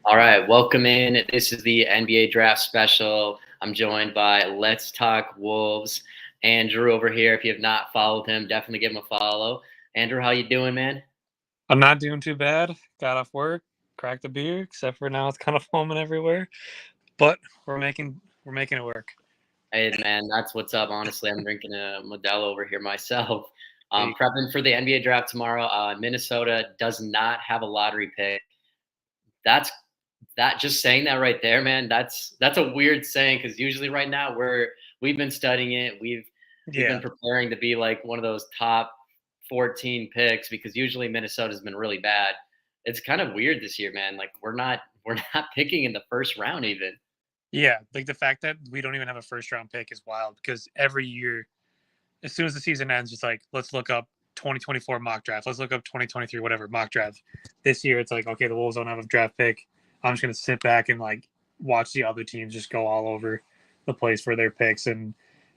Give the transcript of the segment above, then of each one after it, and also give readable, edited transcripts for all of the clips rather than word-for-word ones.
All right, welcome in. This is the NBA Draft Special. I'm joined by Let's Talk Wolves, Andrew over here. If you have not followed him, definitely give him a follow. Andrew, how you doing, man? I'm not doing too bad. Got off work, cracked a beer, except for now it's kind of foaming everywhere. But we're making it work. Hey, man, that's what's up. Honestly, I'm drinking a Modelo over here myself. Hey, Prepping for the NBA Draft tomorrow. Minnesota does not have a lottery pick. That's that. Just saying that right there, man. That's a weird saying because usually right now we've been studying it. We've been yeah, preparing to be like one of those top 14 picks because usually Minnesota's been really bad. It's kind of weird this year, man. Like we're not picking in the first round even. yeah. Like the fact that we don't even have a first round pick is wild because every year, as soon as the season ends, it's like let's look up 2024 mock draft. Let's look up 2023 whatever mock draft. This year, it's like okay, the Wolves don't have a draft pick. I'm just gonna sit back and like watch the other teams just go all over the place for their picks, and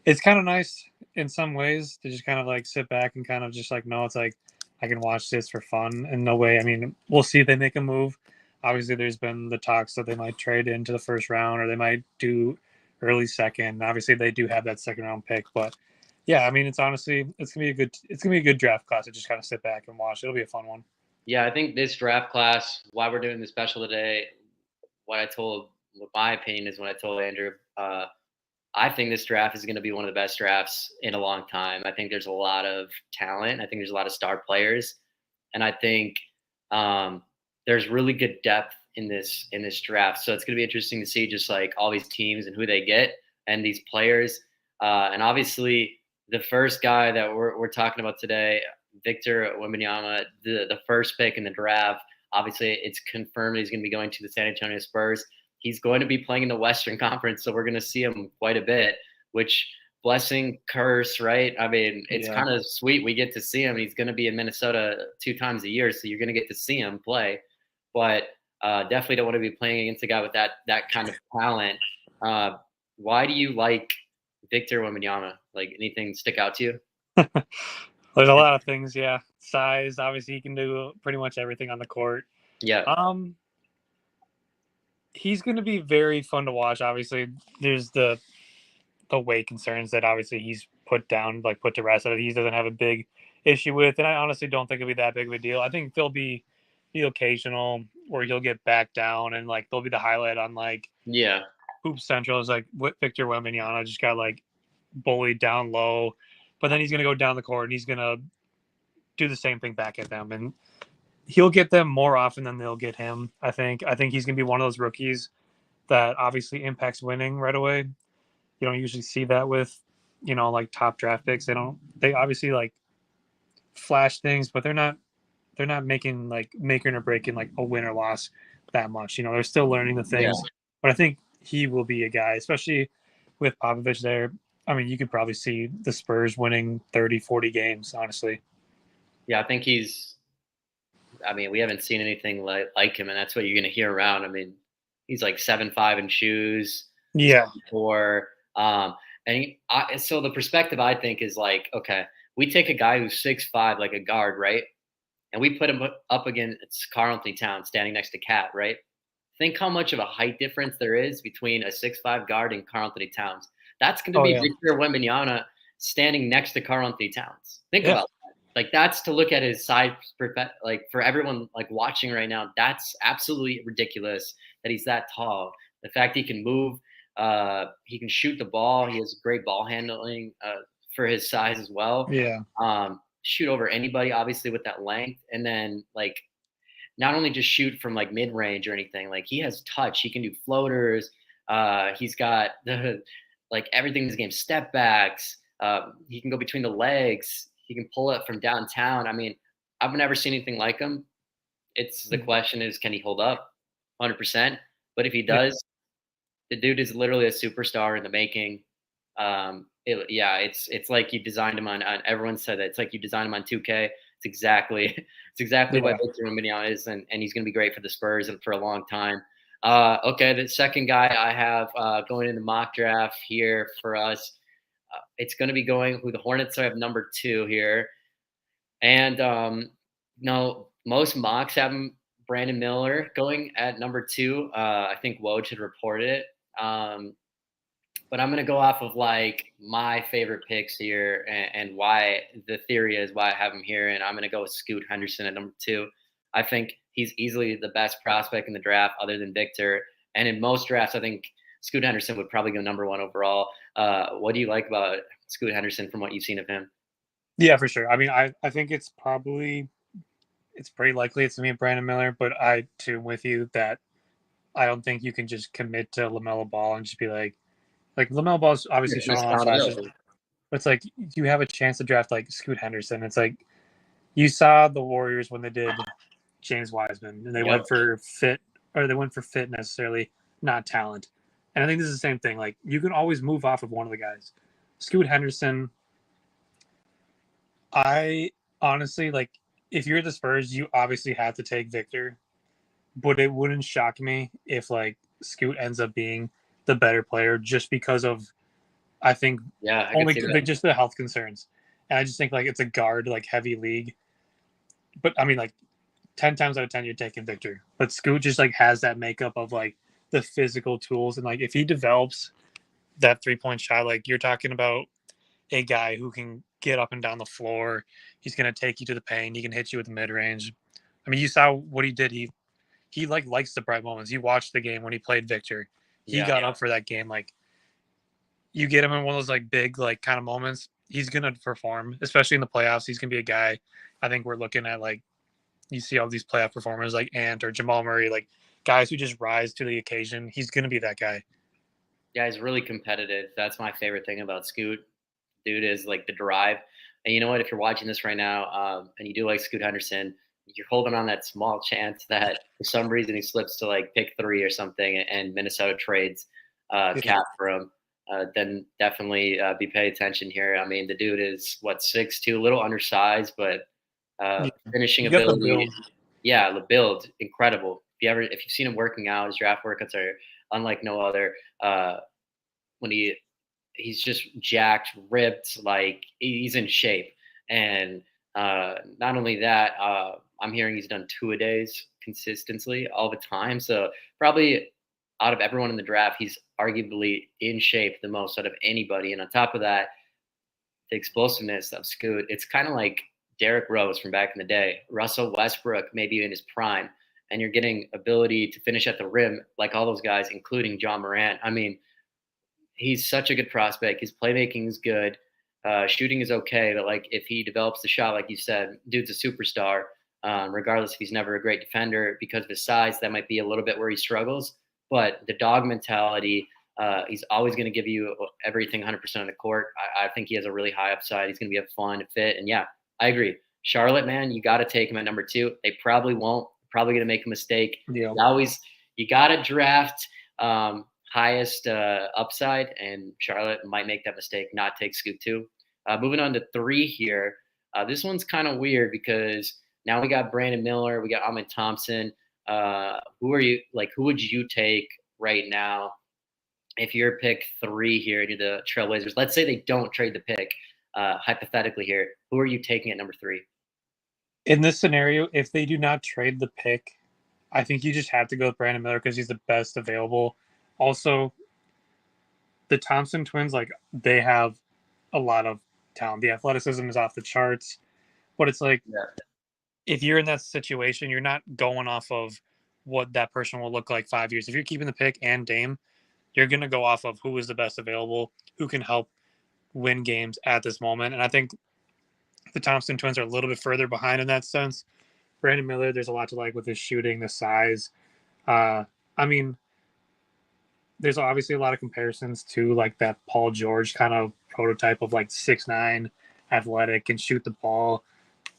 it's kind of nice in some ways to just kind of like sit back and kind of just like no, it's like I can watch this for fun. And no way, I mean, we'll see if they make a move. Obviously, there's been the talks that they might trade into the first round or they might do early second. Obviously, they do have that second round pick, but yeah, I mean, it's honestly it's gonna be a good draft class to just kind of sit back and watch. It'll be a fun one. Yeah, I think this draft class, why we're doing this special today, what my opinion is when I told Andrew, I think this draft is going to be one of the best drafts in a long time. I think there's a lot of talent. I think there's a lot of star players, and I think um, there's really good depth in this draft. So it's going to be interesting to see just like all these teams and who they get and these players. And obviously, the first guy that we're talking about today, Victor Wembanyama, the first pick in the draft. Obviously, it's confirmed he's going to be going to the San Antonio Spurs. He's going to be playing in the Western Conference, so we're going to see him quite a bit, which blessing curse, right? I mean, it's Yeah, kind of sweet we get to see him. He's going to be in Minnesota 2 times a year, so you're going to get to see him play. But definitely don't want to be playing against a guy with that kind of talent. Uh, why do you like Victor Wembanyama? Like anything stick out to you? there's a lot of things. Yeah, size. Obviously, he can do pretty much everything on the court. Yeah, Um, he's gonna be very fun to watch. Obviously, there's the weight concerns that obviously he's put down, like put to rest that he doesn't have a big issue with, and I honestly don't think it'll be that big of a deal. I think there'll be the occasional where he'll get back down and like there'll be the highlight on like yeah, Hoop Central is like Victor Wembanyama just got like bullied down low, but then he's gonna go down the court and he's gonna do the same thing back at them, and he'll get them more often than they'll get him. I think he's gonna be one of those rookies that obviously impacts winning right away. You don't usually see that with like top draft picks. They obviously like flash things, but they're not making like making or breaking like a win or loss that much. They're still learning the yeah, things, but I think he will be a guy, especially with Popovich there. I mean, you could probably see the Spurs winning 30, 40 games, honestly. yeah. I think he's. I mean, we haven't seen anything like him, and that's what you're going to hear around. I mean, he's like 7'5" in shoes, Yeah. 7'4". So the perspective I think is like, okay, we take a guy who's 6'5", like a guard, right? And we put him up against Karl Anthony Towns standing next to Cat, right? Think how much of a height difference there is between a 6'5" guard and Karl Anthony Towns. That's going to Oh be yeah. Victor Wembanyama standing next to Karl Anthony Towns. Think Yeah. about that. Like that's to look at his size, like for everyone like watching right now, that's absolutely ridiculous that he's that tall. The fact he can move, he can shoot the ball. He has great ball handling for his size as well. Yeah. Shoot over anybody, obviously with that length, and then like not only just shoot from like mid range or anything. Like he has touch. He can do floaters. He's got the like everything in his game. Step backs. He can go between the legs. He can pull it from downtown. I mean, I've never seen anything like him. It's the question is, can he hold up 100%? But if he Yeah. does, the dude is literally a superstar in the making. Yeah, it's like you designed him on. Everyone said that it's like you designed him on 2K. It's exactly it's exactly what Yeah. Victor Wembanyama is, and he's going to be great for the Spurs and for a long time. Okay, the second guy I have going in the mock draft here for us, it's going to be going who the Hornets have number 2 here, and no, most mocks have him Brandon Miller going at number 2. I think Woj had reported it. But I'm gonna go off of like my favorite picks here and why the theory is why I have him here, and I'm gonna go with Scoot Henderson at number 2. I think he's easily the best prospect in the draft, other than Victor. And in most drafts, I think Scoot Henderson would probably go number 1 overall. What do you like about Scoot Henderson from what you've seen of him? Yeah, for sure. I mean, I think it's pretty likely it's gonna be Brandon Miller, but I too am with you that I don't think you can just commit to LaMelo Ball and just be like LaMelo Ball's obviously There's shown a lot of flashes. accountability. But it's like you have a chance to draft like Scoot Henderson. It's like you saw the Warriors when they did James Wiseman and they Yep. went for fit, or they went for fit necessarily, not talent. And I think this is the same thing. Like you can always move off of one of the guys. Scoot Henderson, I honestly like if you're the Spurs, you obviously have to take Victor, but it wouldn't shock me if like Scoot ends up being the better player just because of I think Yeah, I could only see like, that. just the health concerns. And I just think like it's a guard like heavy league. But I mean like 10 times out of 10 you're taking Victor. But Scoot just like has that makeup of like the physical tools and like if he develops that 3-point shot, like you're talking about a guy who can get up and down the floor. He's gonna take you to the paint, he can hit you with the mid range. I mean you saw what he did. He like likes the bright moments. You watched the game when he played Victor. He Yeah. got up for that game. Like you get him in one of those like big like kind of moments, he's gonna perform, especially in the playoffs. He's gonna be a guy. I think we're looking at like you see all these playoff performers like Ant or Jamal Murray, like guys who just rise to the occasion. He's gonna be that guy. Yeah, he's really competitive. That's my favorite thing about Scoot. Dude is like the drive. And you know what? If you're watching this right now, and you do like Scoot Henderson, you're holding on that small chance that for some reason he slips to like pick 3 or something, and Minnesota trades Yeah. cap for him. Then definitely be pay attention here. I mean, the dude is what 6'2", a little undersized, but Yeah. finishing You got the ability, build. yeah, the build incredible. If you've seen him working out, his draft workouts are unlike no other. When he's just jacked, ripped, like he's in shape. And not only that, I'm hearing he's done 2-a-days consistently all the time. So probably out of everyone in the draft, he's arguably in shape the most out of anybody. And on top of that, the explosiveness of Scoot, it's kind of like Derrick Rose from back in the day, Russell Westbrook maybe in his prime, and you're getting ability to finish at the rim like all those guys, including John Morant. I mean, he's such a good prospect. His playmaking is good. Shooting is okay, but like if he develops the shot, like you said, dude's a superstar. Regardless if he's never a great defender because of his size, that might be a little bit where he struggles. But the dog mentality, he's always going to give you everything 100% on the court. I think he has a really high upside. He's going to be a fun fit, and yeah, I agree. Charlotte, man, you got to take him at number 2. They probably won't. Probably going to make a mistake. Yeah. You got to draft. Highest upside, and Charlotte might make that mistake, not take Scoot 2. Moving on to 3 here. This one's kind of weird because now we got Brandon Miller, we got Ahmed Thompson. Who are you like? Who would you take right now if you're pick 3 here to the Trailblazers? Let's say they don't trade the pick. Hypothetically here, who are you taking at number 3? In this scenario, if they do not trade the pick, I think you just have to go with Brandon Miller because he's the best available. Also, the Thompson twins, like they have a lot of talent. The athleticism is off the charts, but it's like Yeah. if you're in that situation, you're not going off of what that person will look like 5 years. If you're keeping the pick and Dame, you're going to go off of who is the best available, who can help win games at this moment. And I think the Thompson twins are a little bit further behind in that sense. Brandon Miller, there's a lot to like with his shooting, the size. I mean, there's obviously a lot of comparisons to like that Paul George kind of prototype of like 6'9", athletic, and shoot the ball.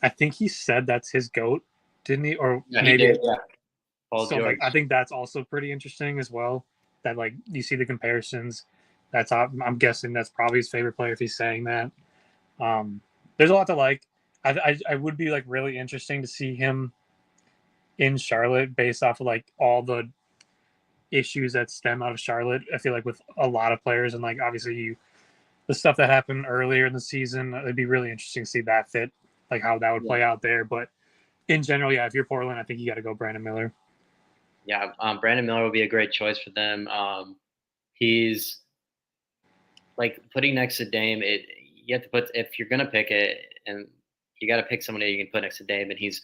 I think he said that's his GOAT, didn't he? Or Yeah, he maybe did. Yeah, Paul so. George. Like I think that's also pretty interesting as well. That like you see the comparisons. That's I'm guessing that's probably his favorite player if he's saying that. There's a lot to like. I would be like really interesting to see him in Charlotte based off of like all the issues that stem out of Charlotte. I feel like with a lot of players and like obviously the stuff that happened earlier in the season, it'd be really interesting to see that fit, like how that would Yeah. play out there. But In general, yeah, if you're Portland, I think you got to go Brandon Miller. Yeah, Brandon Miller would be a great choice for them. He's like putting next to Dame. You have to put if you're gonna pick it, and you got to pick somebody you can put next to Dame, and he's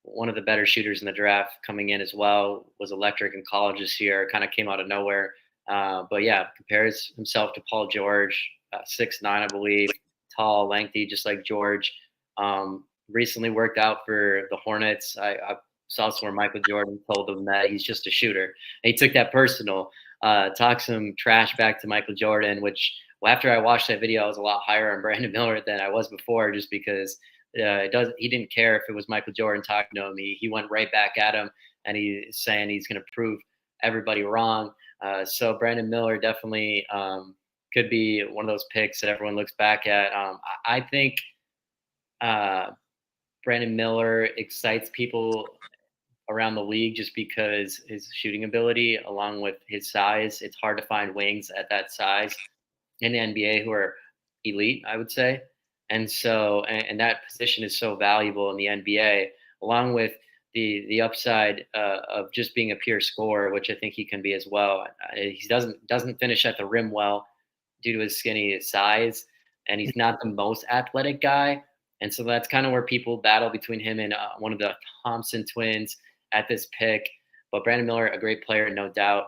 one of the better shooters in the draft coming in as well. Was electric in college this year. Kind of came out of nowhere, but yeah, compares himself to Paul George, 6'9", I believe, tall, lengthy, just like George. Recently worked out for the Hornets. I saw somewhere Michael Jordan told him that he's just a shooter. And he took that personal. Talked some trash back to Michael Jordan, which well, after I watched that video, I was a lot higher on Brandon Miller than I was before, just because he didn't care if it was Michael Jordan talking to him. He went right back at him, and he's saying he's going to prove everybody wrong. So Brandon Miller definitely could be one of those picks that everyone looks back at. I think uh, Brandon Miller excites people around the league just because his shooting ability, along with his size. It's hard to find wings at that size in the NBA who are elite, I would say. And so, and that position is so valuable in the NBA, along with the upside of just being a pure scorer, which I think he can be as well. He doesn't finish at the rim well due to his skinny size, and he's not the most athletic guy. And so that's kind of where people battle between him and one of the Thompson twins at this pick. But Brandon Miller, a great player, no doubt.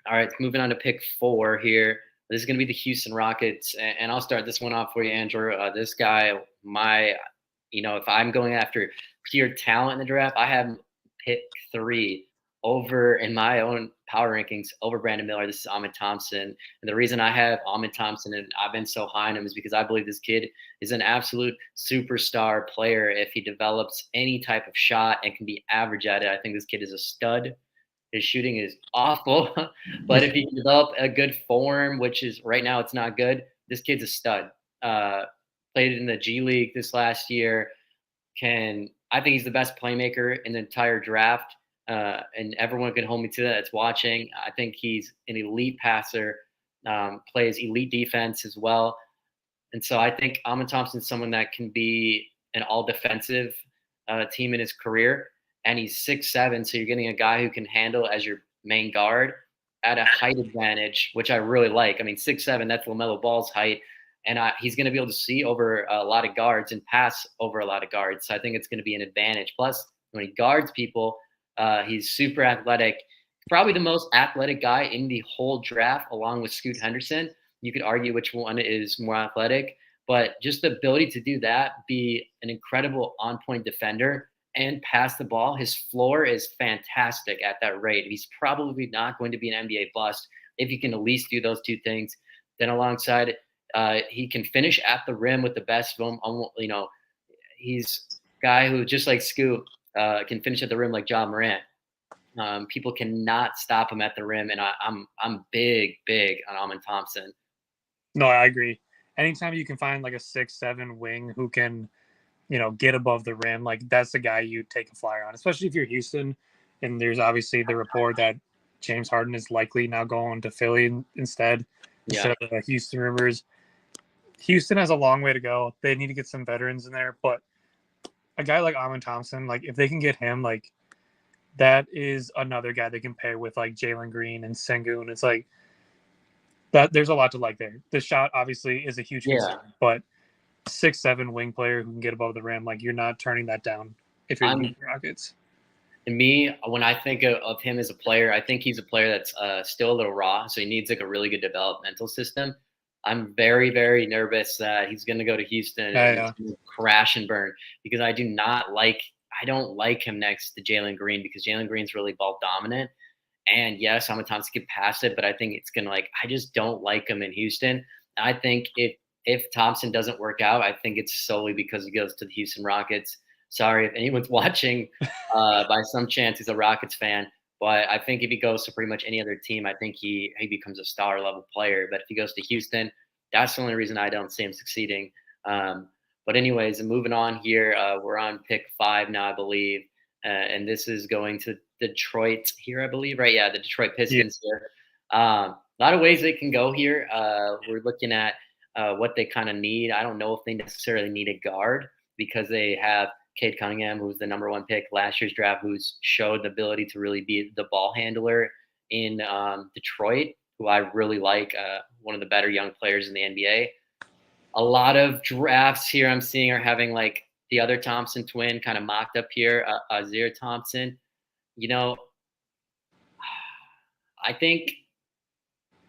All right, moving on to pick 4 here. This is going to be the Houston Rockets, and I'll start this one off for you, Andrew. This guy, if I'm going after pure talent in the draft, I have pick 3 over in my own power rankings over Brandon Miller. This is Ahmed Thompson, and the reason I have Ahmed Thompson and I've been so high on him is because I believe this kid is an absolute superstar player. If he develops any type of shot and can be average at it, I think this kid is a stud. His shooting is awful, but if he can develop a good form, which is right now it's not good, this kid's a stud. Played in the G League this last year. I think he's the best playmaker in the entire draft, and everyone can hold me to that. That's watching. I think he's an elite passer, plays elite defense as well, and so I think Amon Thompson's someone that can be an all defensive team in his career. And he's 6'7", so you're getting a guy who can handle as your main guard at a height advantage, which I really like. I mean, 6'7", that's LaMelo Ball's height. And he's going to be able to see over a lot of guards and pass over a lot of guards. So I think it's going to be an advantage. Plus, when he guards people, he's super athletic. Probably the most athletic guy in the whole draft, along with Scoot Henderson. You could argue which one is more athletic, but just the ability to do that, be an incredible on-point defender, and pass the ball. His floor is fantastic at that rate. He's probably not going to be an NBA bust if he can at least do those 2 things. Then alongside, he can finish at the rim with the best of them. He's a guy who, just like Scoot, can finish at the rim like John Morant. People cannot stop him at the rim, and I'm big on Amon Thompson. No, I agree. Anytime you can find like a 6'7" wing who can, get above the rim, like that's the guy you take a flyer on, especially if you're Houston. And there's obviously the report that James Harden is likely now going to Philly instead of the Houston rumors. Houston has a long way to go. They need to get some veterans in there, but a guy like Amon Thompson, like if they can get him, like that is another guy they can pair with like Jalen Green and Sengun. It's like that. There's a lot to like there. The shot obviously is a huge concern, but 6'7" wing player who can get above the rim, like you're not turning that down if you're the Rockets. To me, when I think of him as a player, I think he's a player that's still a little raw, so he needs like a really good developmental system. I'm very, very nervous that he's going to go to Houston and crash and burn because I don't like him next to Jalen Green because Jalen Green's really ball dominant. And yes, Amon Thompson can pass it, but I think it's going to I just don't like him in Houston. I think if Thompson doesn't work out, I think it's solely because he goes to the Houston Rockets. Sorry if anyone's watching. By some chance, he's a Rockets fan. But I think if he goes to pretty much any other team, I think he becomes a star level player. But if he goes to Houston, that's the only reason I don't see him succeeding. But anyways, moving on here, we're on pick 5 now, I believe. And this is going to Detroit here, I believe, right? Yeah, the Detroit Pistons here. A lot of ways they can go here. We're looking at what they kind of need. I don't know if they necessarily need a guard because they have Cade Cunningham, who was the number one pick last year's draft, who's showed the ability to really be the ball handler in Detroit, who I really like, one of the better young players in the NBA. A lot of drafts here I'm seeing are having like the other Thompson twin kind of mocked up here, Azir Thompson. You know, I think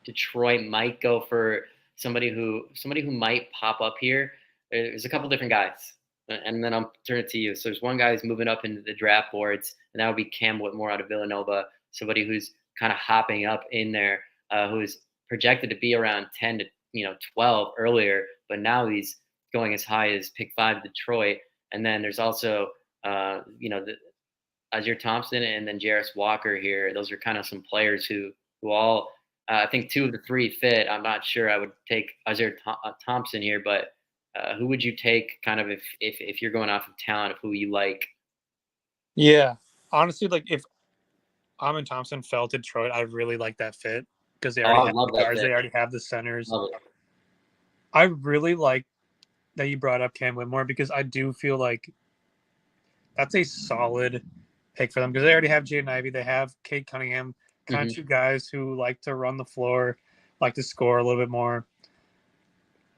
Detroit might go for somebody who might pop up here. There's a couple different guys, and then I'll turn it to you. So there's one guy who's moving up into the draft boards, and that would be Cam Whitmore out of Villanova. Somebody who's kind of hopping up in there, who's projected to be around 10 to 12 earlier, but now he's going as high as pick 5 Detroit. And then there's also the Azir Thompson and then Jarris Walker here. Those are kind of some players who all I think 2 of the 3 fit. I'm not sure I would take Azir Thompson here, but who would you take kind of if you're going off of talent of who you like? Yeah, honestly, like if Amin Thompson fell to Detroit, I really like that fit because they already have the guards, they already have the centers. I really like that you brought up Cam Whitmore because I do feel like that's a solid pick for them because they already have Jaden Ivey, they have Cade Cunningham, kind of 2 guys who like to run the floor, like to score a little bit more.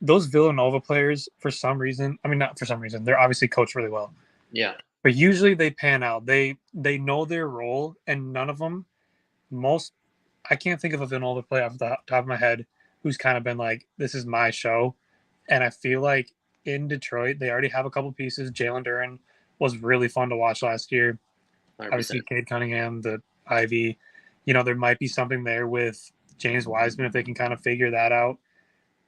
Those Villanova players, for some reason, I mean, not for some reason, they're obviously coached really well. Yeah. But usually they pan out. They know their role, and none of them, I can't think of a Villanova player off the top of my head who's kind of been like, this is my show. And I feel like in Detroit, they already have a couple pieces. Jalen Duren was really fun to watch last year. 100%. Obviously, Cade Cunningham, the Ivy. There might be something there with James Wiseman if they can kind of figure that out.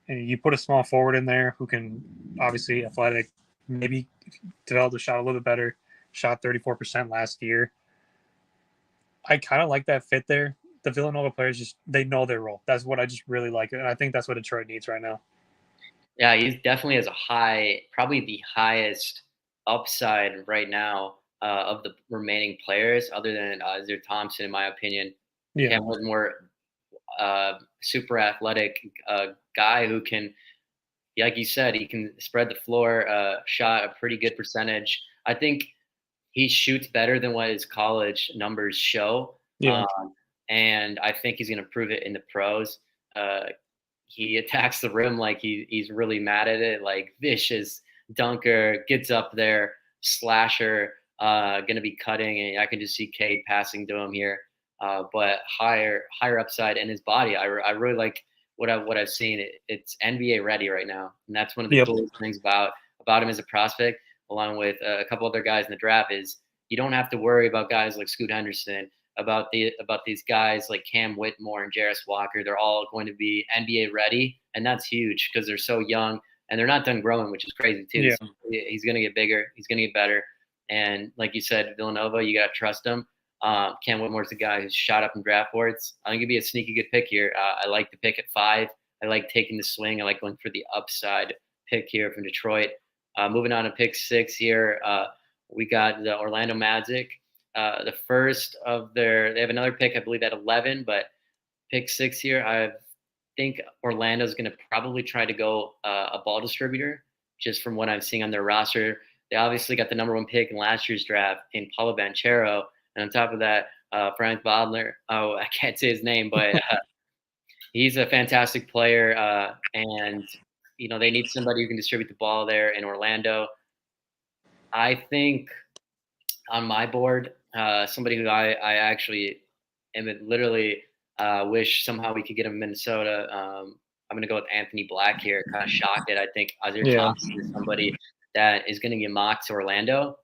And you put a small forward in there who can obviously athletic, maybe develop the shot a little bit better. Shot 34% last year. I kind of like that fit there. The Villanova players they know their role. That's what I just really like, and I think that's what Detroit needs right now. Yeah, he definitely has probably the highest upside right now of the remaining players, other than Azir Thompson, in my opinion. Yeah. Cam Whitmore, super athletic guy who can, like you said, he can spread the floor, shot a pretty good percentage. I think he shoots better than what his college numbers show. Yeah. And I think he's going to prove it in the pros. He attacks the rim like he's really mad at it, like vicious dunker, gets up there, slasher, going to be cutting, and I can just see Cade passing to him here. But higher upside in his body. I really like what I've seen. It's NBA ready right now, and that's one of the coolest things about him as a prospect, along with a couple other guys in the draft. Is you don't have to worry about guys like Scoot Henderson, about these guys like Cam Whitmore and Jarris Walker. They're all going to be NBA ready, and that's huge because they're so young and they're not done growing, which is crazy too. Yeah. So he's going to get bigger. He's going to get better. And like you said, Villanova, you got to trust him. Cam Whitmore's the guy who's shot up in draft boards. I think it'd be a sneaky good pick here. I like the pick at 5. I like taking the swing. I like going for the upside pick here from Detroit. Moving on to pick 6 here, we got the Orlando Magic. The first of they have another pick, I believe, at 11, but pick 6 here, I think Orlando's going to probably try to go a ball distributor, just from what I'm seeing on their roster. They obviously got the number 1 pick in last year's draft in Paulo Banchero. And on top of that, Frank Bodler, I can't say his name, but he's a fantastic player. And, they need somebody who can distribute the ball there in Orlando. I think on my board, somebody who I actually am literally wish somehow we could get him in Minnesota. I'm going to go with Anthony Black here. Kind of shocked it. I think Azir Thompson is somebody that is going to get mocked to Orlando,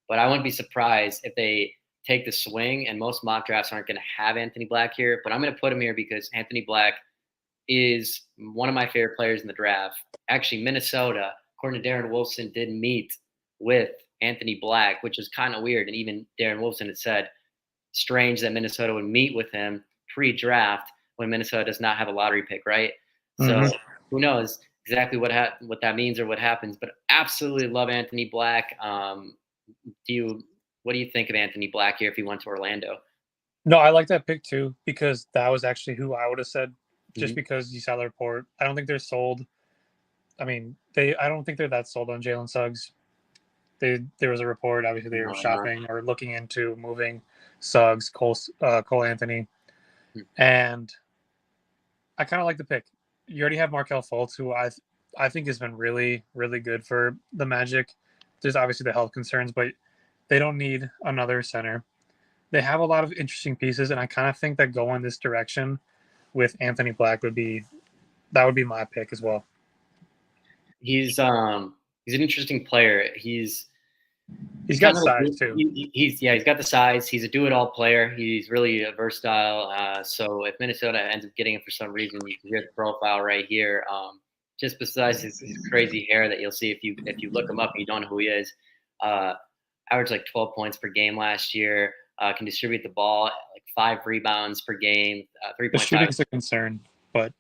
but I wouldn't be surprised if they take the swing, and most mock drafts aren't going to have Anthony Black here, but I'm going to put him here because Anthony Black is one of my favorite players in the draft. Actually, Minnesota, according to Darren Wolfson, did meet with Anthony Black, which is kind of weird. And even Darren Wolfson had said, strange that Minnesota would meet with him pre-draft when Minnesota does not have a lottery pick, right? So who knows exactly what that means or what happens, but absolutely love Anthony Black. What do you think of Anthony Black here if he went to Orlando? No, I like that pick too, because that was actually who I would have said, just because you saw the report. I don't think they're sold. I mean, I don't think they're that sold on Jalen Suggs. There was a report. Obviously, they were Uh, shopping or looking into moving Suggs, Cole Anthony, hmm. and I kind of like the pick. You already have Markel Fultz, who I think has been really really good for the Magic. There's obviously the health concerns, but they don't need another center. They have a lot of interesting pieces, and I kind of think that going this direction with Anthony Black would be my pick as well. He's an interesting player. He's got Kind of size too. he's got the size. He's a do-it-all player. He's really versatile. So if Minnesota ends up getting him for some reason, you can hear the profile right here. Just besides his crazy hair that you'll see if you look him up and you don't know who he is. Uh, Averaged like 12 points per game last year. Can distribute the ball like 5 rebounds per game. The 3.5. shooting's a concern, but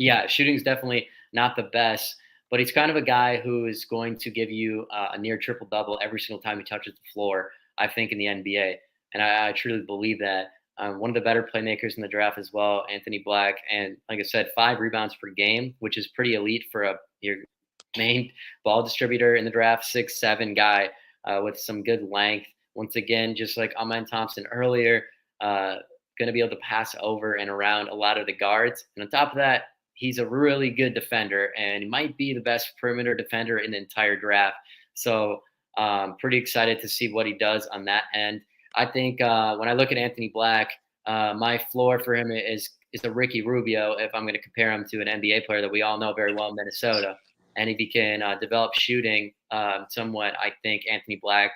Yeah, shooting's definitely not the best, but he's kind of a guy who is going to give you a near triple double every single time he touches the floor. I think in the NBA, and I truly believe that. One of the better playmakers in the draft as well, Anthony Black, and like I said, 5 rebounds per game, which is pretty elite for your main ball distributor in the draft, 6'7" guy with some good length. Once again, just like Amen Thompson earlier, uh, going to be able to pass over and around a lot of the guards. And on top of that, he's a really good defender and he might be the best perimeter defender in the entire draft. So pretty excited to see what he does on that end. I think when I look at Anthony Black, my floor for him is a Ricky Rubio if I'm going to compare him to an NBA player that we all know very well in Minnesota. And if he can develop shooting somewhat, I think Anthony Black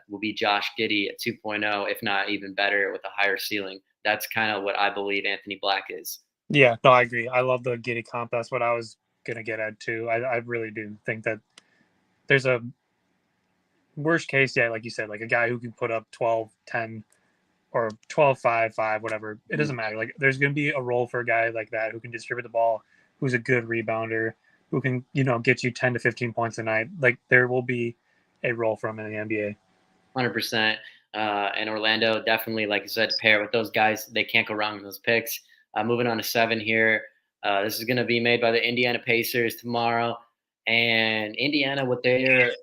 will be Josh Giddey at 2.0, if not even better with a higher ceiling. That's kind of what I believe Anthony Black is. yeah, no, I agree. I love the Giddy comp. That's what I was gonna get at too. I really do think that there's a worst case, yeah, like you said, like a guy who can put up 12, 10, or 12, 5, 5, whatever. It doesn't matter. Like there's gonna be a role for a guy like that who can distribute the ball, who's a good rebounder, who can, get you 10 to 15 points a night. Like there will be a role for him in the NBA. 100%. And Orlando definitely, like I said, pair with those guys. They can't go wrong with those picks. Moving on to 7 here. This is going to be made by the Indiana Pacers tomorrow. And Indiana, what they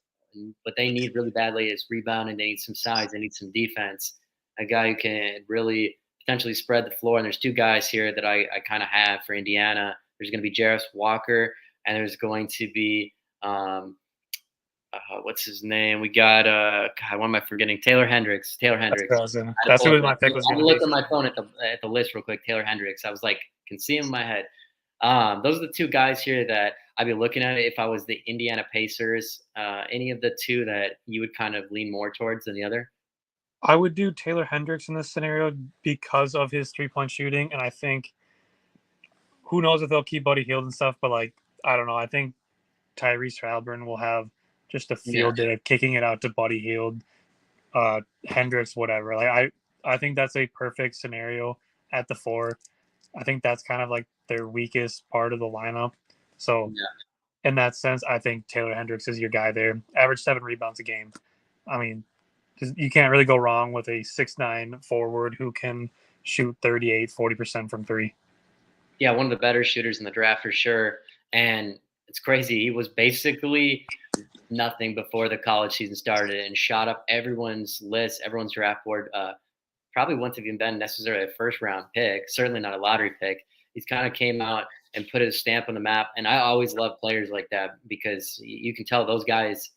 need really badly is rebounding. They need some size. They need some defense. A guy who can really potentially spread the floor. And there's 2 guys here that I kind of have for Indiana. There's going to be Jarris Walker, and there's going to be what's his name? We got God, what am I forgetting? Taylor Hendricks. Taylor Hendricks. That's who my pick was I going to looked be. on my phone at the list real quick. Taylor Hendricks. I was like, can see him in my head. Those are the 2 guys here that I'd be looking at if I was the Indiana Pacers. Any of the 2 that you would kind of lean more towards than the other? I would do Taylor Hendricks in this scenario because of his 3-point shooting, and I think who knows if they'll keep Buddy Hield and stuff, but like I don't know. I think Tyrese Halliburton will have just a field day of kicking it out to Buddy Hield, Hendricks, whatever. Like I think that's a perfect scenario at the 4. I think that's kind of like their weakest part of the lineup. So in that sense, I think Taylor Hendricks is your guy there. Average 7 rebounds a game. I mean, you can't really go wrong with a 6'9" forward who can shoot 38, 40% from 3. Yeah, one of the better shooters in the draft for sure. And it's crazy. He was basically nothing before the college season started and shot up everyone's list, everyone's draft board. Probably wouldn't have even been necessarily a first round pick, certainly not a lottery pick. He's kind of came out and put his stamp on the map. And I always love players like that because you can tell those guys,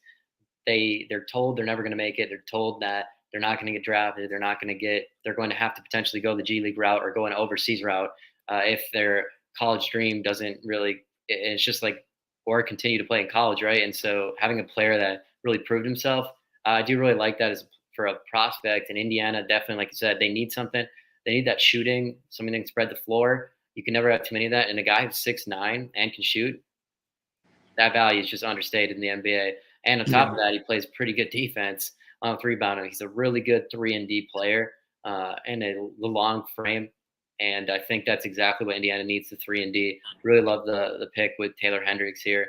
they're told they're never going to make it. They're told that they're not going to get drafted. They're going to have to potentially go the G League route or go an overseas route if their college dream doesn't really. It's just like or continue to play in college, right? And so having a player that really proved himself, I do really like that for a prospect. In Indiana, definitely, like you said, they need something. They need that shooting, something that can spread the floor. You can never have too many of that. And a guy who's 6'9" and can shoot, that value is just understated in the NBA. And on top of that, he plays pretty good defense on rebounding. He's a really good 3-and-D player and a long frame. And I think that's exactly what Indiana needs, the 3-and-D. Really love the pick with Taylor Hendricks here.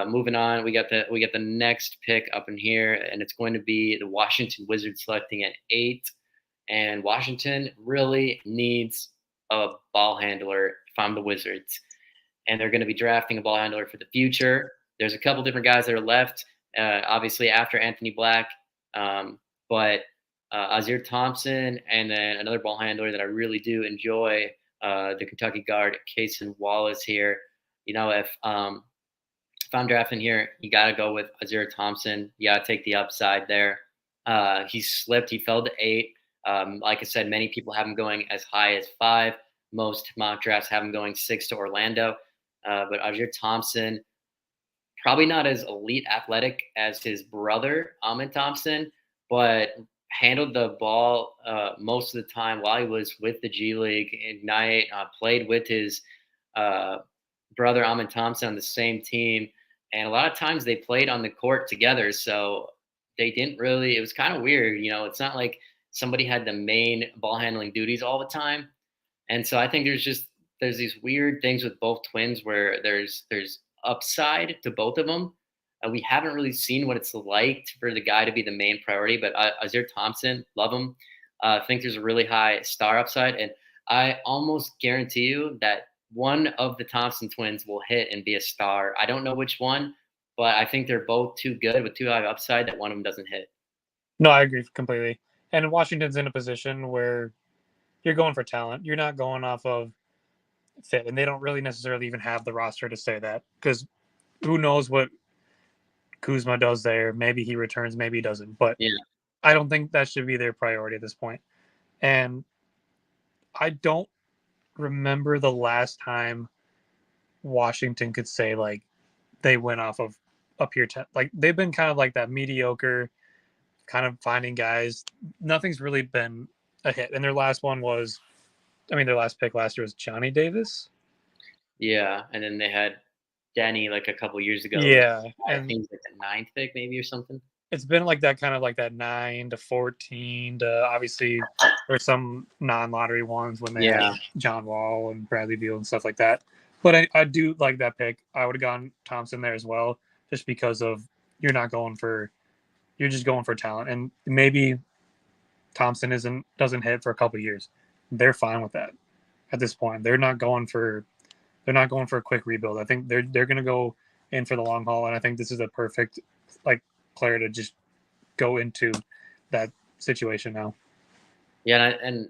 Moving on, we got the next pick up in here, and it's going to be the Washington Wizards selecting at 8. And Washington really needs a ball handler if I'm the Wizards. And they're going to be drafting a ball handler for the future. There's a couple different guys that are left. obviously after Anthony Black, but Azir Thompson, and then another ball handler that I really do enjoy, the Kentucky guard Cason Wallace here. If I'm drafting here, you got to go with Azir Thompson. You got to take the upside there. He slipped. He fell to 8. Like I said, many people have him going as high as 5. Most mock drafts have him going 6 to Orlando. But Azir Thompson, probably not as elite athletic as his brother, Amin Thompson, but handled the ball most of the time while he was with the G League Ignite, played with his uh, brother Amin Thompson on the same team. And a lot of times they played on the court together. So they didn't really, it was kind of weird. It's not like somebody had the main ball handling duties all the time. And so I think there's these weird things with both twins where there's upside to both of them. We haven't really seen what it's like for the guy to be the main priority, but Azir Thompson, love him. Think there's a really high star upside, and I almost guarantee you that one of the Thompson twins will hit and be a star. I don't know which one, but I think they're both too good with too high upside that one of them doesn't hit. No, I agree completely. And Washington's in a position where you're going for talent. You're not going off of fit, and they don't really necessarily even have the roster to say that, because who knows what Kuzma does there. Maybe he returns, maybe he doesn't. But Yeah. I don't think that should be their priority at this point. And I don't remember the last time Washington could say like they went off of a pure like they've been kind of like that mediocre kind of finding guys. Nothing's really been a hit. And their last one was, their last pick last year was Johnny Davis. Yeah, and then they had Danny like a couple years ago. Yeah, I and think it's like the 9th pick maybe or something. it's been like that kind of like that 9 to 14 to obviously there's some non-lottery ones when they Yeah. had John Wall and Bradley Beal and stuff like that. But I do like that pick. I would have gone Thompson there as well, just because of you're just going for talent, and maybe Thompson doesn't hit for a couple years. They're fine with that at this point. They're not going for a quick rebuild. I think they're going to go in for the long haul, and I think this is a perfect like player to just go into that situation now. Yeah, and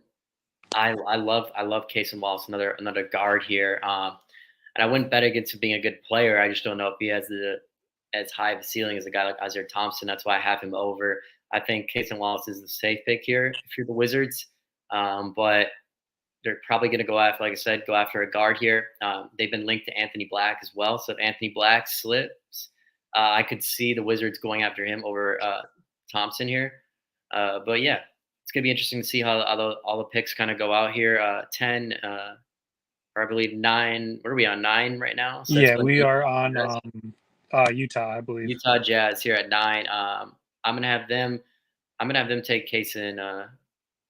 I love Cason Wallace, another guard here. And I wouldn't bet against him being a good player. I just don't know if he has as high of a ceiling as a guy like Azir Thompson. That's why I have him over. I think Cason Wallace is the safe pick here if you're the Wizards. But they're probably going to go after, like I said, go after a guard here. They've been linked to Anthony Black as well. So if Anthony Black slips, I could see the Wizards going after him over Thompson here. But yeah, it's going to be interesting to see how all the picks kind of go out here. 10, or I believe 9. What are we on, 9 right now? So yeah, we are on Utah, I believe. Utah Jazz here at 9. I'm gonna have them take Cason,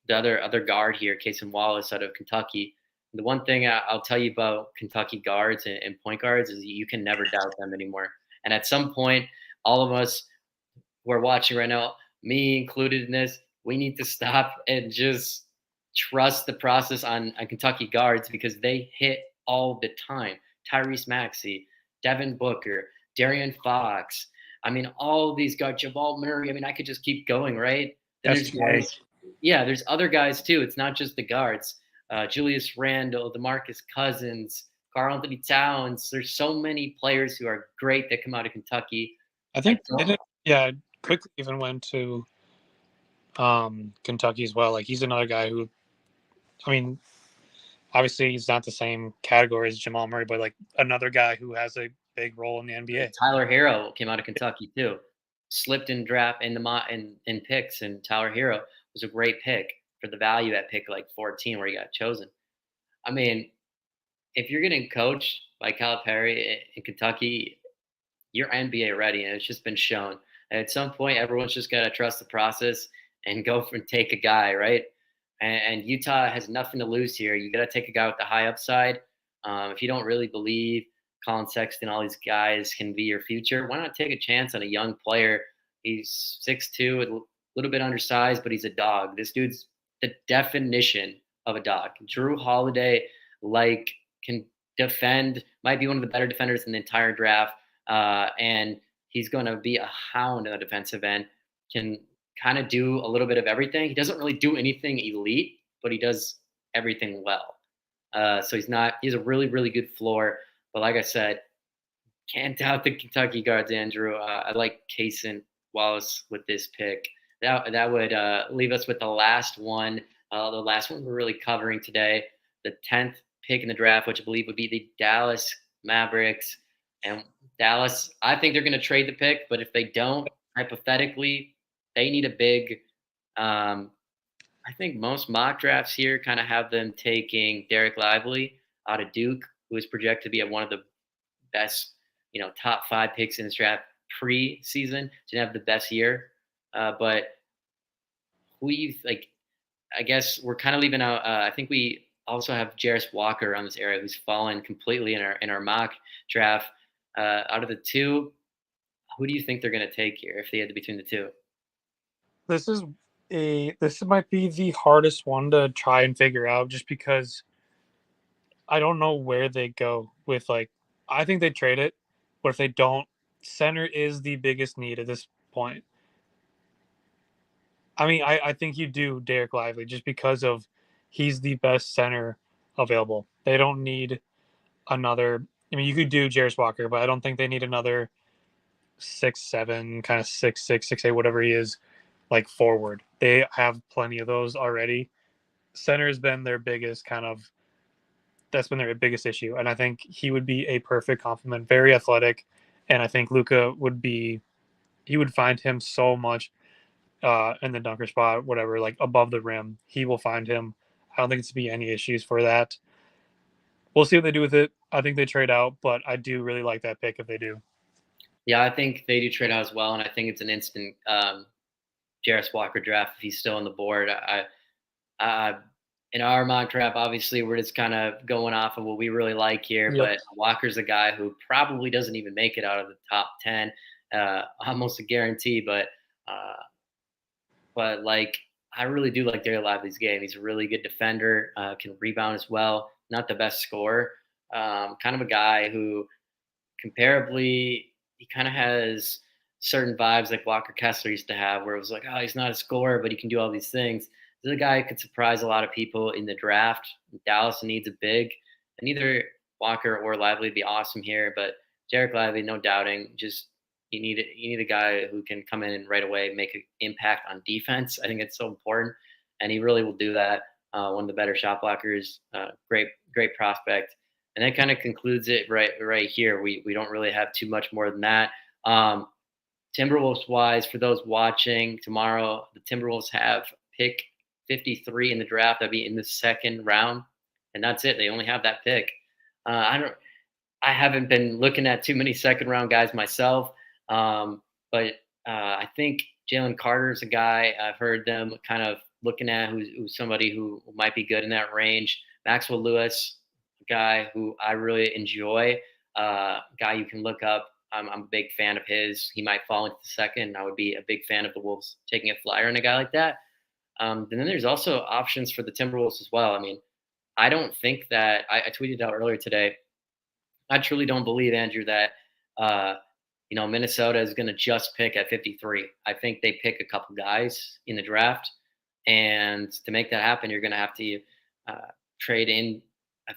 the other guard here, Cason Wallace out of Kentucky. The one thing I'll tell you about Kentucky guards and point guards is you can never doubt them anymore. And at some point, all of us who are watching right now, me included in this, we need to stop and just trust the process on Kentucky guards, because they hit all the time. Tyrese Maxey, Devin Booker, Darian Fox. All these guys, Jamal Murray. I could just keep going, right? Then there's guys, there's other guys too. It's not just the guards. Julius Randle, DeMarcus Cousins, Karl Anthony Towns. There's so many players who are great that come out of Kentucky. I think, quickly even went to Kentucky as well. Like, he's another guy who, obviously he's not the same category as Jamal Murray, but like another guy who has a big role in the NBA. Tyler Hero came out of Kentucky too. Slipped in draft in picks, and Tyler Hero was a great pick for the value at pick like 14 where he got chosen. If you're getting coached by Calipari in Kentucky, you're NBA ready, and it's just been shown. And at some point, everyone's just got to trust the process and go and take a guy, right? And Utah has nothing to lose here. You got to take a guy with the high upside. If you don't really believe Colin Sexton, all these guys can be your future, why not take a chance on a young player? He's 6'2", a little bit undersized, but he's a dog. This dude's the definition of a dog. Drew Holiday, can defend, might be one of the better defenders in the entire draft. And He's going to be a hound in the defensive end. Can kind of do a little bit of everything. He doesn't really do anything elite, but he does everything well. So he's not. He's a really really good floor. But like I said, can't doubt the Kentucky guards, Andrew. I like Kason Wallace with this pick. That would leave us with the last one. The last one we're really covering today, the 10th pick in the draft, which I believe would be the Dallas Mavericks. And Dallas, I think they're going to trade the pick, but if they don't, hypothetically, they need a big. Um, I think most mock drafts here kind of have them taking Derek Lively out of Duke, who is projected to be at one of the best, top 5 picks in this draft pre-season. Didn't have the best year, but who you like? I guess we're kind of leaving out. I think we also have Jarris Walker on this area, who's fallen completely in our mock draft. Out of the two, who do you think they're going to take here if they had to between the two? This might be the hardest one to try and figure out, just because I don't know where they go with, like, I think they trade it, but if they don't, center is the biggest need at this point. I mean, I think you do Derek Lively just because of he's the best center available. They don't need another. I mean, you could do Jarris Walker, but I don't think they need another 6'7", kind of 6'6", 6'8", whatever he is, like forward. They have plenty of those already. Center has been their biggest kind of. That's been their biggest issue, and I think he would be a perfect complement. Very athletic, and I think Luka would be. He would find him so much in the dunker spot, whatever, like above the rim. He will find him. I don't think it's to be any issues for that. We'll see what they do with it. I think they trade out, but I do really like that pick if they do. Yeah, I think they do trade out as well, and I think it's an instant Jarris Walker draft if he's still on the board. In our mock draft, obviously, we're just kind of going off of what we really like here. Yep. But Walker's a guy who probably doesn't even make it out of the top 10, almost a guarantee. But like, I really do like Derek Lively's game. He's a really good defender, can rebound as well. Not the best scorer. Kind of a guy who comparably, he kind of has certain vibes like Walker Kessler used to have, where it was like, oh, he's not a scorer, but he can do all these things. This is a guy who could surprise a lot of people in the draft. Dallas needs a big, and either Walker or Lively would be awesome here. But Derek Lively, no doubting, just you need a guy who can come in and right away make an impact on defense. I think it's so important, and he really will do that. One of the better shot blockers, great prospect. And that kind of concludes it right here. We don't really have too much more than that. Timberwolves wise, for those watching tomorrow, the Timberwolves have pick 53 in the draft. That'd be in the second round, and that's it. They only have that pick. I haven't been looking at too many second round guys myself, but I think Jalen Carter is a guy I've heard them kind of looking at who's somebody who might be good in that range. Maxwell Lewis, guy who I really enjoy, guy you can look up. I'm a big fan of his. He might fall into the second. I would be a big fan of the Wolves taking a flyer on a guy like that. And then there's also options for the Timberwolves as well. I mean, I don't think that I tweeted out earlier today. I truly don't believe, Andrew, that Minnesota is going to just pick at 53. I think they pick a couple guys in the draft, and to make that happen, you're going to have to trade in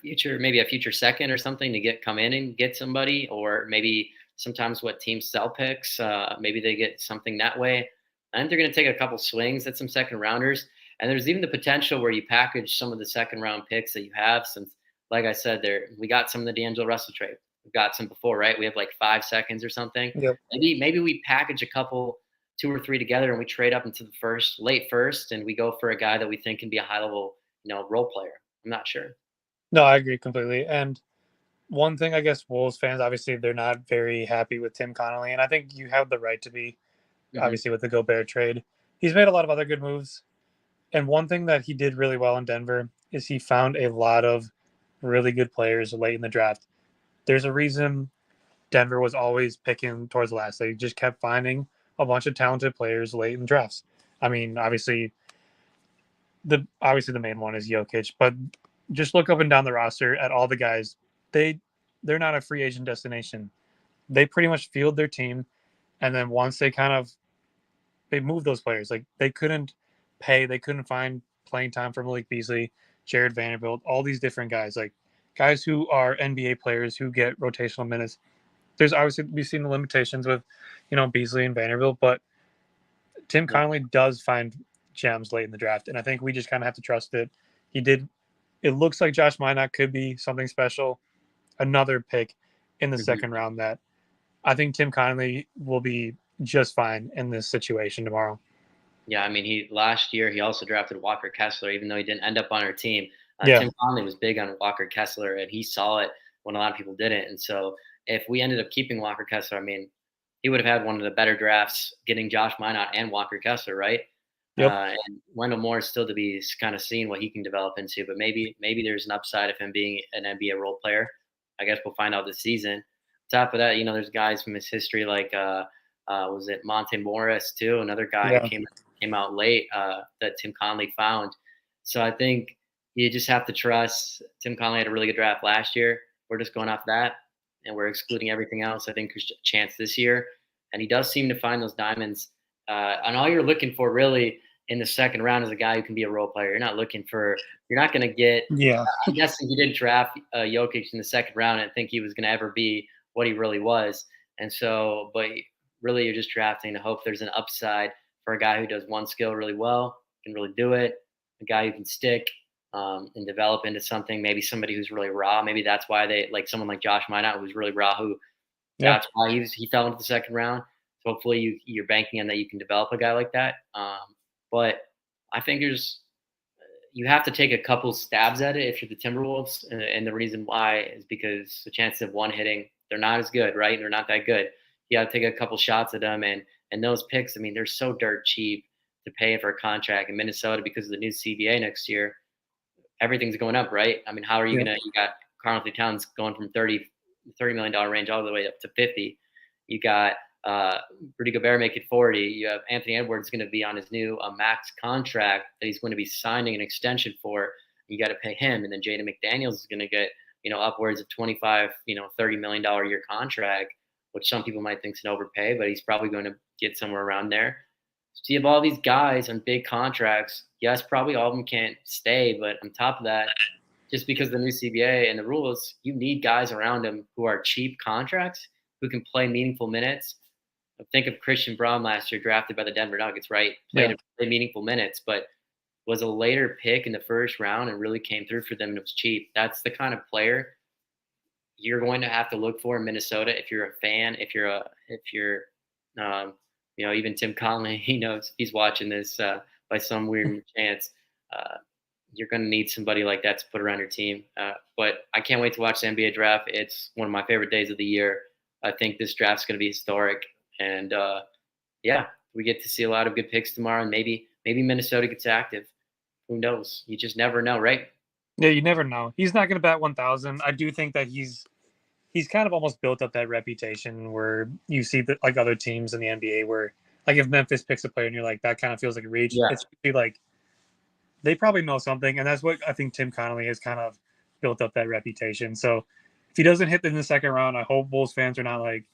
maybe a future second or something to come in and get somebody, or maybe sometimes what teams sell picks, maybe they get something that way. I think they're going to take a couple swings at some second rounders, and there's even the potential where you package some of the second round picks that you have, since, like I said, we got some of the D'Angelo Russell trade. We've got some before, right? We have like 5 seconds or something. Yep. Maybe we package a couple, 2 or 3 together, and we trade up into the late first, and we go for a guy that we think can be a high level, role player. I'm not sure. No, I agree completely. And one thing, I guess, Wolves fans, obviously, they're not very happy with Tim Connolly, and I think you have the right to be, obviously, with the Gobert trade. He's made a lot of other good moves, and one thing that he did really well in Denver is he found a lot of really good players late in the draft. There's a reason Denver was always picking towards the last. They just kept finding a bunch of talented players late in drafts. I mean, obviously the main one is Jokic, but just look up and down the roster at all the guys. They're not a free agent destination. They pretty much field their team, And then once they moved those players, like they couldn't they couldn't find playing time for Malik Beasley, Jared Vanderbilt, all these different guys, like guys who are NBA players who get rotational minutes. There's obviously we've seen the limitations with, Beasley and Vanderbilt, but Tim Yeah. Connolly does find gems late in the draft, and I think we just kind of have to trust it. He did. It looks like Josh Minot could be something special, another pick in the Mhm. second round that I think Tim Connolly will be just fine in this situation tomorrow. Yeah, I mean, he last year he also drafted Walker Kessler, even though he didn't end up on our team. Yeah. Tim Conley was big on Walker Kessler, and he saw it when a lot of people didn't. And so, if we ended up keeping Walker Kessler, I mean, he would have had one of the better drafts, getting Josh Minot and Yep. Walker Kessler, right? Yep. And Wendell Moore is still to be kind of seen what he can develop into, but maybe there's an upside of him being an NBA role player. I guess we'll find out this season. Top of that, there's guys from his history like was it Monte Morris too, another guy who Yeah. came out late that Tim Conley found. So I think you just have to trust. Tim Conley had a really good draft last year. We're just going off that, and we're excluding everything else. I think there's a chance this year, and he does seem to find those diamonds. And all you're looking for really in the second round is a guy who can be a role player. You're not looking for. You're not going to get. Yeah. I'm guessing he didn't draft Jokic in the second round and think he was going to ever be what he really was. And so, but really, you're just drafting to hope there's an upside for a guy who does one skill really well, can really do it, a guy who can stick and develop into something. Maybe somebody who's really raw. Maybe that's why they like someone like Josh Minot, who's really raw. Who Yeah. that's why he fell into the second round. So hopefully you're banking on that you can develop a guy like that. But I think you have to take a couple stabs at it if you're the Timberwolves, and the reason why is because the chances of one hitting, they're not as good, right? They're not that good. You got to take a couple shots at them, and those picks. I mean, they're so dirt cheap to pay for a contract in Minnesota because of the new CBA next year. Everything's going up, right? I mean, how are you Yep. gonna? You got Karl Anthony Towns going from $30 million range all the way up to 50. You got Rudy Gobert making 40. You have Anthony Edwards going to be on his new max contract that he's going to be signing an extension for. You got to pay him, and then Jaden McDaniels is going to get upwards of 25, $30 million a year contract, which some people might think is an overpay, but he's probably going to get somewhere around there. So you have all these guys on big contracts. Yes, probably all of them can't stay, but on top of that, just because of the new CBA and the rules, you need guys around him who are cheap contracts who can play meaningful minutes. Think of Christian Braun last year, drafted by the Denver Nuggets, right? Yeah. Played meaningful minutes, but was a later pick in the first round and really came through for them and it was cheap. That's the kind of player you're going to have to look for in Minnesota if you're a fan, if you're um, even Tim Conley, he knows he's watching this by some weird chance. Uh, you're going to need somebody like that to put around your team. But I can't wait to watch the NBA draft. It's one of my favorite days of the year. I think this draft's going to be historic, and yeah, we get to see a lot of good picks tomorrow, and maybe Minnesota gets active. Who knows? You just never know, right? Yeah. You never know. He's not going to bat 1,000. I do think that he's kind of almost built up that reputation where you see that like other teams in the NBA where like if Memphis picks a player and you're like that kind of feels like a reach. Yeah. It's really like they probably know something, and that's what I think Tim Connolly has kind of built up that reputation. So if he doesn't hit in the second round, I hope Bulls fans are not like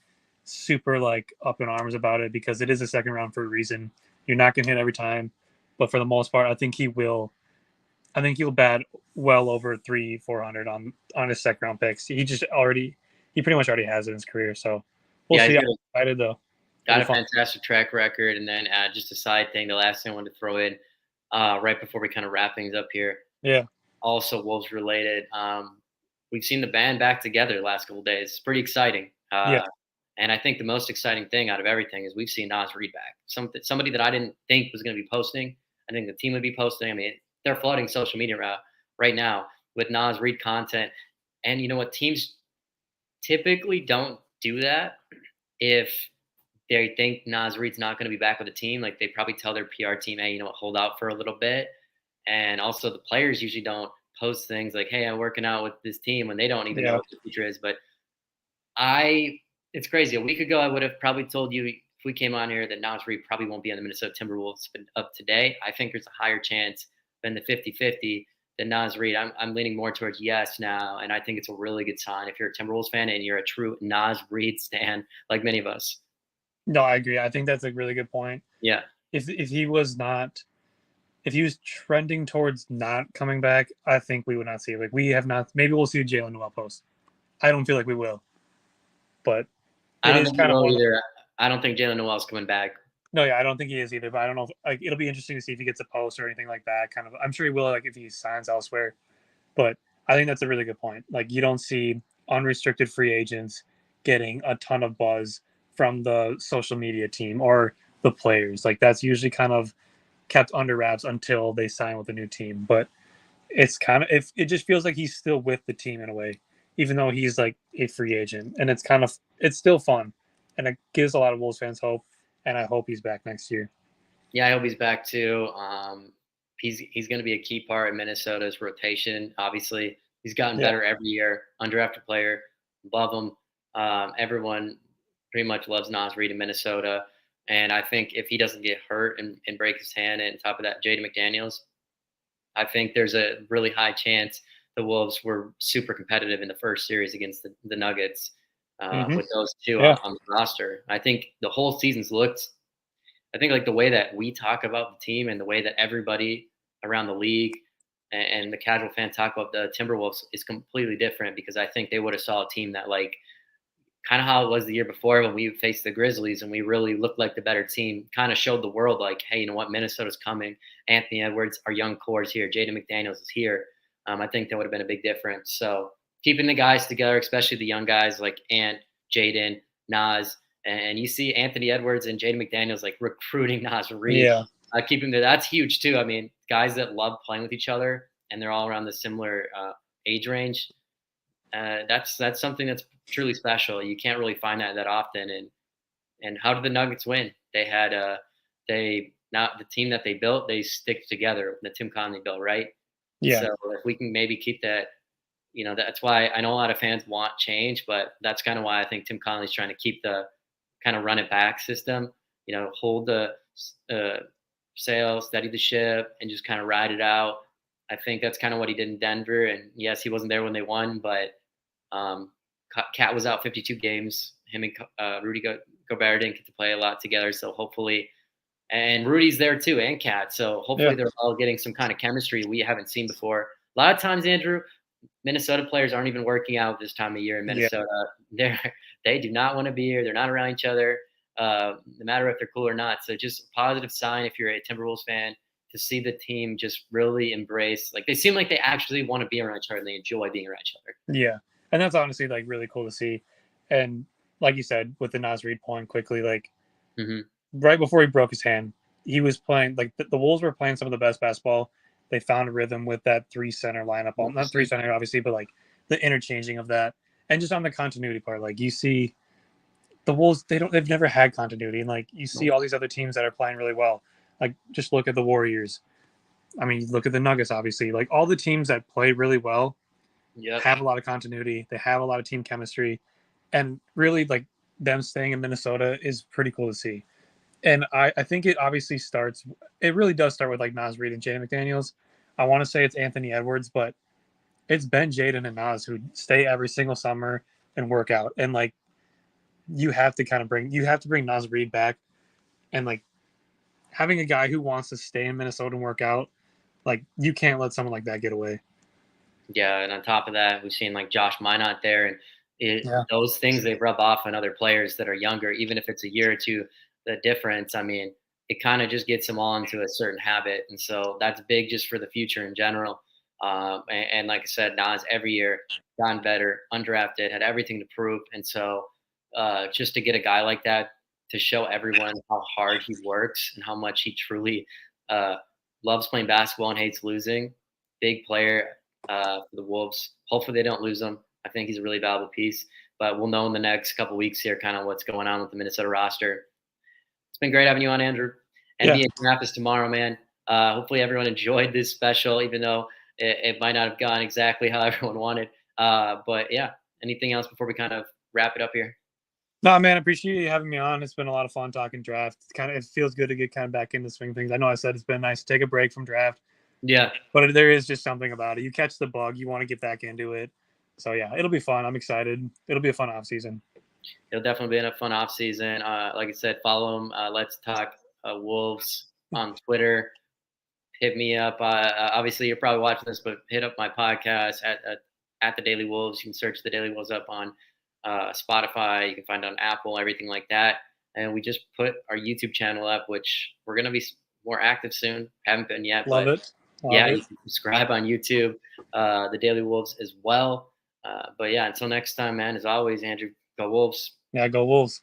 super like up in arms about it because it is a second round for a reason. You're not gonna hit every time, but for the most part, I think he will. I think he'll bat well over 300-400 on his second round picks. He pretty much already has it in his career. So we'll Yeah, see. he's I'm good. excited though. It'll Got be a fun. fantastic track record. And then just a side thing, the last thing I wanted to throw in right before we kind of wrap things up here, Yeah. also Wolves related. We've seen the band back together the last couple of days. It's pretty exciting. Yeah. And I think the most exciting thing out of everything is we've seen Nas Reed back. Somebody that I didn't think was going to be posting. I think the team would be posting. I mean, they're flooding social media right now with Nas Reed content. And you know what? Teams typically don't do that if they think Nas Reed's not going to be back with the team. Like they probably tell their PR team, hey, hold out for a little bit. And also the players usually don't post things like, hey, I'm working out with this team when they don't even know Yeah. what the future is. But it's crazy. A week ago, I would have probably told you if we came on here that Nas Reed probably won't be on the Minnesota Timberwolves up today. I think there's a higher chance than the 50-50 than Nas Reed. I'm leaning more towards yes now. And I think it's a really good sign if you're a Timberwolves fan and you're a true Nas Reed stan like many of us. No, I agree. I think that's a really good point. Yeah. If he was not, if he was trending towards not coming back, I think we would not see it. Like we have not. Maybe we'll see a Jalen Noel post. I don't feel like we will, but I it don't is think he kind of will one of the. either. I don't think Jalen Noel's coming back. No, yeah, I don't think he is either. But I don't know. If, like, it'll be interesting to see if he gets a post or anything like that. Kind of. I'm sure he will. Like if he signs elsewhere. But I think that's a really good point. Like you don't see unrestricted free agents getting a ton of buzz from the social media team or the players. Like that's usually kind of kept under wraps until they sign with a new team. But it's kind of if it just feels like he's still with the team in a way, even though he's like a free agent, and it's still fun, and it gives a lot of Wolves fans hope. And I hope he's back next year. Yeah, I hope he's back too. He's going to be a key part in Minnesota's rotation. Obviously, he's gotten Yeah. better every year. Undrafted player, love him. Everyone pretty much loves Nas Reed in Minnesota. And I think if he doesn't get hurt and break his hand, and on top of that, Jaden McDaniels, I think there's a really high chance the Wolves were super competitive in the first series against the Nuggets Mm-hmm. with those two Yeah. on the roster. I think the whole season's looked. I think like the way that we talk about the team and the way that everybody around the league and the casual fan talk about the Timberwolves is completely different because I think they would have saw a team that like kind of how it was the year before when we faced the Grizzlies and we really looked like the better team, kind of showed the world like, hey, you know what, Minnesota's coming. Anthony Edwards, our young core is here. Jaden McDaniels is here. I think that would have been a big difference. So keeping the guys together, especially the young guys like Ant, Jaden, Nas, and you see Anthony Edwards and Jaden McDaniels like recruiting Nas Reed, Yeah. keeping that's huge too. I mean, guys that love playing with each other and they're all around the similar age range. That's something that's truly special. You can't really find that often. And how did the Nuggets win? They had they not the team that they built. They stick together. The Tim Conley built, right? Yeah. So if we can maybe keep that, you know, that's why I know a lot of fans want change, but that's kind of why I think Tim Conley's trying to keep the kind of run it back system. You know, hold the uh, sail, steady the ship, and just kind of ride it out. I think that's kind of what he did in Denver. And yes, he wasn't there when they won, but um, Cat was out 52 games. Him and Rudy Gobert didn't get to play a lot together, so hopefully, and Rudy's there too, and Cat. So Yeah. hopefully, they're all getting some kind of chemistry we haven't seen before. A lot of times, Andrew, Minnesota players aren't even working out this time of year in Yeah. Minnesota. They do not want to be here. They're not around each other, no matter if they're cool or not. So just a positive sign if you're a Timberwolves fan to see the team just really embrace. Like they seem like they actually want to be around each other and they enjoy being around each other. Yeah. And that's honestly like really cool to see. And like you said, with the Nas Reed point quickly, like Mm-hmm. right before he broke his hand, he was playing like the Wolves were playing some of the best basketball. They found a rhythm with that three center lineup. Not three center, obviously, but like the interchanging of that. And just on the continuity part, like you see the Wolves, they've never had continuity. And like you see all these other teams that are playing really well. Like just look at the Warriors. I mean, look at the Nuggets, obviously. Like all the teams that play really well Yep. have a lot of continuity. They have a lot of team chemistry, and really like them staying in Minnesota is pretty cool to see. And I think it obviously starts. It really does start with like Nas Reed and Jaden McDaniels. I want to say it's Anthony Edwards, but it's been Jaden and Nas who stay every single summer and work out. And like you have to bring Nas Reed back, and like having a guy who wants to stay in Minnesota and work out, like you can't let someone like that get away. Yeah, and on top of that, we've seen like Josh Minot there, and Yeah. those things they rub off on other players that are younger, even if it's a year or two. The difference, I mean, it kind of just gets them all into a certain habit, and so that's big just for the future in general. And like I said, Nas every year gotten better, undrafted, had everything to prove, and so just to get a guy like that to show everyone how hard he works and how much he truly uh, loves playing basketball and hates losing. Big player for the Wolves. Hopefully they don't lose him. I think he's a really valuable piece. But we'll know in the next couple weeks here kind of what's going on with the Minnesota roster. It's been great having you on, Andrew. Yeah. NBA draft is tomorrow, man. Hopefully everyone enjoyed this special, even though it might not have gone exactly how everyone wanted. But yeah, anything else before we kind of wrap it up here? No, man, I appreciate you having me on. It's been a lot of fun talking draft. It feels good to get kind of back into swing things. I know I said it's been nice to take a break from draft, Yeah. but there is just something about it. You catch the bug, you want to get back into it. So yeah, it'll be fun. I'm excited. It'll be a fun off season. It'll definitely be a fun off season. Like I said, follow him. Let's talk Wolves on Twitter. Hit me up. Obviously, you're probably watching this, but hit up my podcast at the Daily Wolves. You can search the Daily Wolves up on Spotify. You can find it on Apple, everything like that. And we just put our YouTube channel up, which we're gonna be more active soon. Haven't been yet, Love but it. yeah, you can subscribe on YouTube, the Daily Wolves as well. But yeah, until next time, man. As always, Andrew, go Wolves. Yeah, go Wolves.